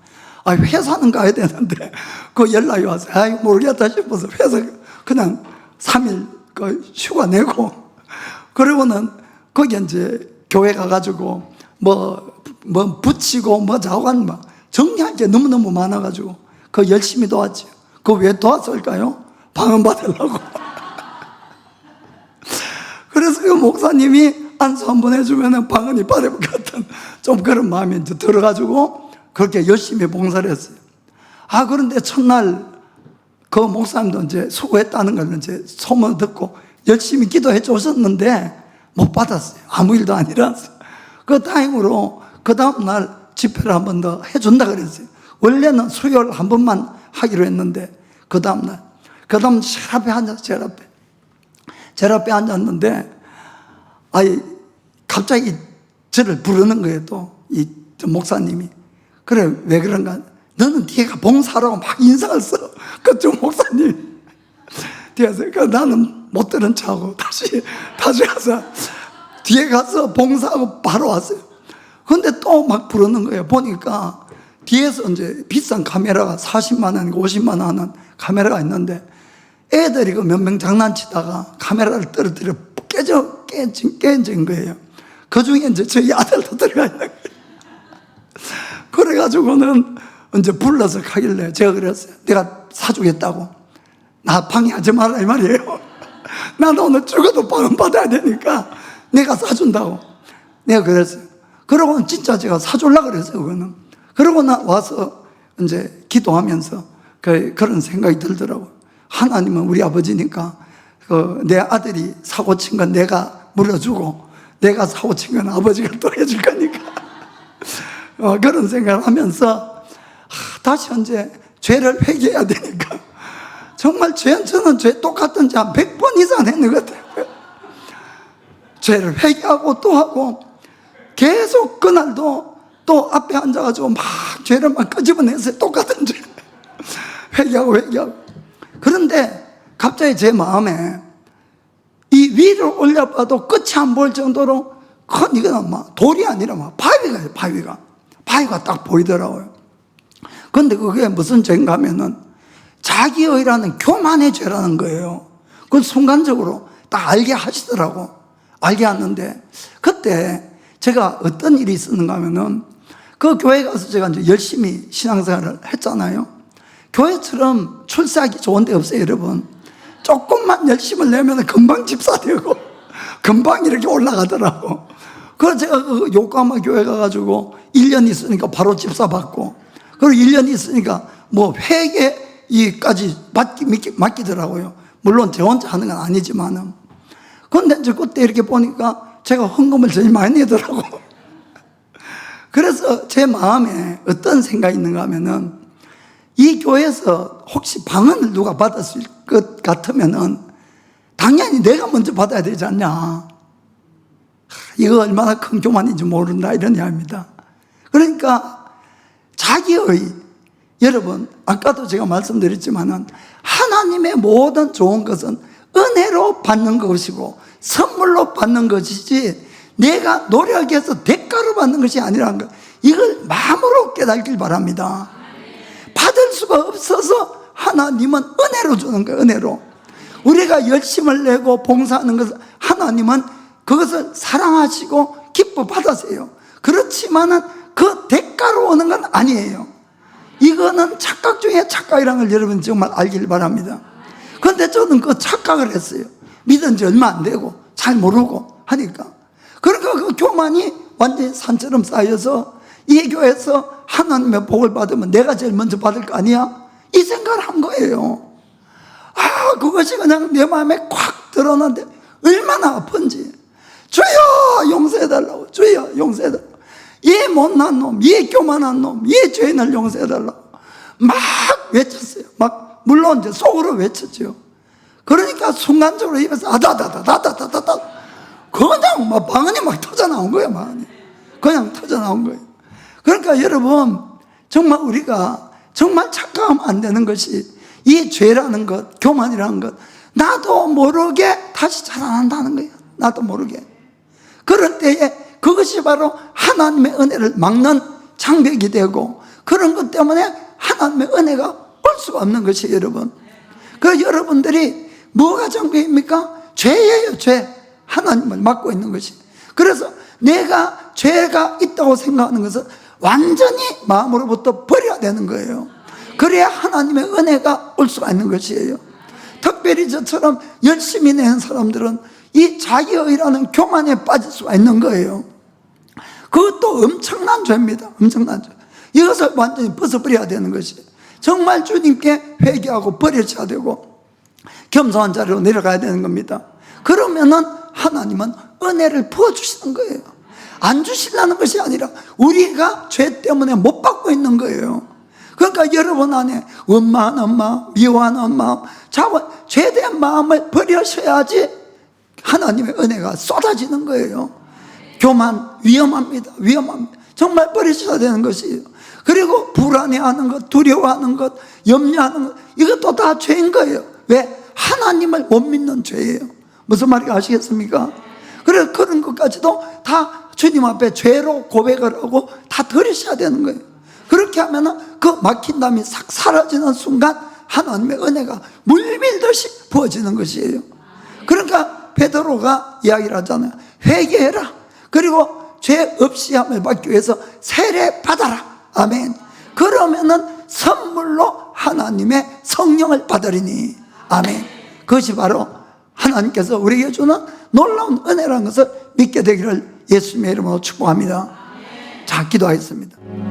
회사는 가야 되는데 그 연락이 와서 모르겠다 싶어서 회사 그냥 3일 그 휴가 내고, 그러고는 거기 이제 교회 가가지고 뭐 붙이고 뭐 자관 막 정리할 게 너무너무 많아가지고 그 열심히 도왔죠. 그 왜 도왔을까요? 방언 받으려고. 그래서 그 목사님이 안수 한번 해주면 방언이 받을 것 같은 좀 그런 마음이 이제 들어가지고 그렇게 열심히 봉사를 했어요. 그런데 첫날 그 목사님도 이제 수고했다는 걸 이제 소문 듣고 열심히 기도해 주셨는데 못 받았어요. 아무 일도 안 일어났어요. 그 다행으로 그 다음날 집회를 한 번 더 해준다 그랬어요. 원래는 수요일 한 번만 하기로 했는데 그 다음날, 그 다음 제일 앞에 앉았어요. 제일 앞에 앉았는데 갑자기 저를 부르는 거예요. 또 이 목사님이. 그래, 왜 그런가? 너는 뒤에가 봉사라고 막 인상을 써. 그쪽 목사님 뒤에서. 나는 못 들은 척하고 다시 가서 뒤에 가서 봉사하고 바로 왔어요. 근데 또 막 부르는 거예요. 보니까 뒤에서 이제 비싼 카메라가 40만 원, 50만 원 하는 카메라가 있는데 애들이 그 몇 명 장난치다가 카메라를 떨어뜨려 깨진 거예요. 그 중에 이제 저희 아들도 들어가 있는 거예요. 그래가지고는 이제 불러서 가길래 제가 그랬어요. 내가 사주겠다고. 나 방해하지 마라 이 말이에요. 나는 오늘 죽어도 방언 받아야 되니까 내가 사준다고. 내가 그랬어요. 그러고는 진짜 제가 사주려고 그랬어요. 그거는. 그러고 와서 이제 기도하면서 그런 생각이 들더라고요. 하나님은 우리 아버지니까 내 아들이 사고 친 건 내가 물어주고 내가 사고 친 건 아버지가 또 해줄 거니까 그런 생각을 하면서 다시 이제 죄를 회개해야 되니까 정말 저는 죄 똑같은 죄 한 100번 이상 했는 것 같아요. 죄를 회개하고 또 하고 계속 그날도 또 앞에 앉아가지고 막 죄를 막 끄집어냈어요. 똑같은 죄 회개하고. 그런데 갑자기 제 마음에 이 위를 올려봐도 끝이 안 보일 정도로 큰 이거는 막 돌이 아니라 막 바위가 딱 보이더라고요. 그런데 그게 무슨 죄인가 하면은 자기의라는 교만의 죄라는 거예요. 그걸 순간적으로 딱 알게 하시더라고. 알게 하는데 그때 제가 어떤 일이 있었는가 하면은 그 교회 가서 제가 이제 열심히 신앙생활을 했잖아요. 교회처럼 출세하기 좋은 데 없어요, 여러분. 조금만 열심을 내면 금방 집사 되고 금방 이렇게 올라가더라고. 그래서 제가 그 요코하마 교회 가가지고 1년 있으니까 바로 집사 받고, 그리고 1년 있으니까 뭐 회계까지 맡기더라고요. 물론 제 혼자 하는 건 아니지만은. 그런데 이제 그때 이렇게 보니까 제가 헌금을 제일 많이 내더라고. 그래서 제 마음에 어떤 생각이 있는가 하면은 이 교회에서 혹시 방언을 누가 받았을 것 같으면은 당연히 내가 먼저 받아야 되지 않냐. 이거 얼마나 큰 교만인지 모른다 이런 이야기입니다. 그러니까 자기의, 여러분 아까도 제가 말씀드렸지만은 하나님의 모든 좋은 것은 은혜로 받는 것이고 선물로 받는 것이지 내가 노력해서 대가로 받는 것이 아니라는 것, 이걸 마음으로 깨닫길 바랍니다. 받을 수가 없어서 하나님은 은혜로 주는 거예요. 은혜로. 우리가 열심을 내고 봉사하는 것을 하나님은 그것을 사랑하시고 기뻐 받으세요. 그렇지만은 그 대가로 오는 건 아니에요. 이거는 착각 중에 착각이라는 걸 여러분 정말 알길 바랍니다. 그런데 저는 그 착각을 했어요. 믿은 지 얼마 안 되고 잘 모르고 하니까. 그러니까 그 교만이 완전히 산처럼 쌓여서 이 교회에서 하나님의 복을 받으면 내가 제일 먼저 받을 거 아니야? 이 생각을 한 거예요. 그것이 그냥 내 마음에 콱 들어오는데 얼마나 아픈지. 주여 용서해달라고, 주여 용서해달라고. 이 못난 놈, 이 교만한 놈, 이 죄인을 용서해달라고 막 외쳤어요. 막 물론 이제 속으로 외쳤죠. 그러니까 순간적으로 입에서 아다다다다다다다 그냥 막 방언이 막 터져 나온 거예요. 방언이 그냥 터져 나온 거예요. 그러니까 여러분 정말 우리가 정말 착각하면 안 되는 것이 이 죄라는 것, 교만이라는 것, 나도 모르게 다시 자라난다는 거예요. 나도 모르게. 그럴 때에 그것이 바로 하나님의 은혜를 막는 장벽이 되고 그런 것 때문에 하나님의 은혜가 올 수가 없는 것이에요, 여러분. 그 여러분들이 뭐가 전부입니까? 죄예요, 죄. 하나님을 맡고 있는 것이. 그래서 내가 죄가 있다고 생각하는 것은 완전히 마음으로부터 버려야 되는 거예요. 그래야 하나님의 은혜가 올 수가 있는 것이에요. 특별히 저처럼 열심히 내는 사람들은 이 자기의라는 교만에 빠질 수가 있는 거예요. 그것도 엄청난 죄입니다. 엄청난 죄. 이것을 완전히 벗어버려야 되는 것이에요. 정말 주님께 회개하고 버려져야 되고 겸손한 자리로 내려가야 되는 겁니다. 그러면은 하나님은 은혜를 부어주시는 거예요. 안 주시려는 것이 아니라 우리가 죄 때문에 못 받고 있는 거예요. 그러니까 여러분 안에 원망하는 마음, 미워하는 마음, 죄된 마음을 버리셔야지 하나님의 은혜가 쏟아지는 거예요. 교만 위험합니다. 위험합니다. 정말 버리셔야 되는 것이에요. 그리고 불안해하는 것, 두려워하는 것, 염려하는 것, 이것도 다 죄인 거예요. 왜? 하나님을 못 믿는 죄예요. 무슨 말인지 아시겠습니까? 그래서 그런 것까지도 다 주님 앞에 죄로 고백을 하고 다 드리셔야 되는 거예요. 그렇게 하면은 그 막힌 담이 싹 사라지는 순간 하나님의 은혜가 물밀듯이 부어지는 것이에요. 그러니까 베드로가 이야기를 하잖아요. 회개해라. 그리고 죄 없이 함을 받기 위해서 세례 받아라. 아멘. 그러면은 선물로 하나님의 성령을 받으리니. 아멘. 그것이 바로 하나님께서 우리에게 주는 놀라운 은혜라는 것을 믿게 되기를 예수님의 이름으로 축복합니다. 자, 기도하겠습니다.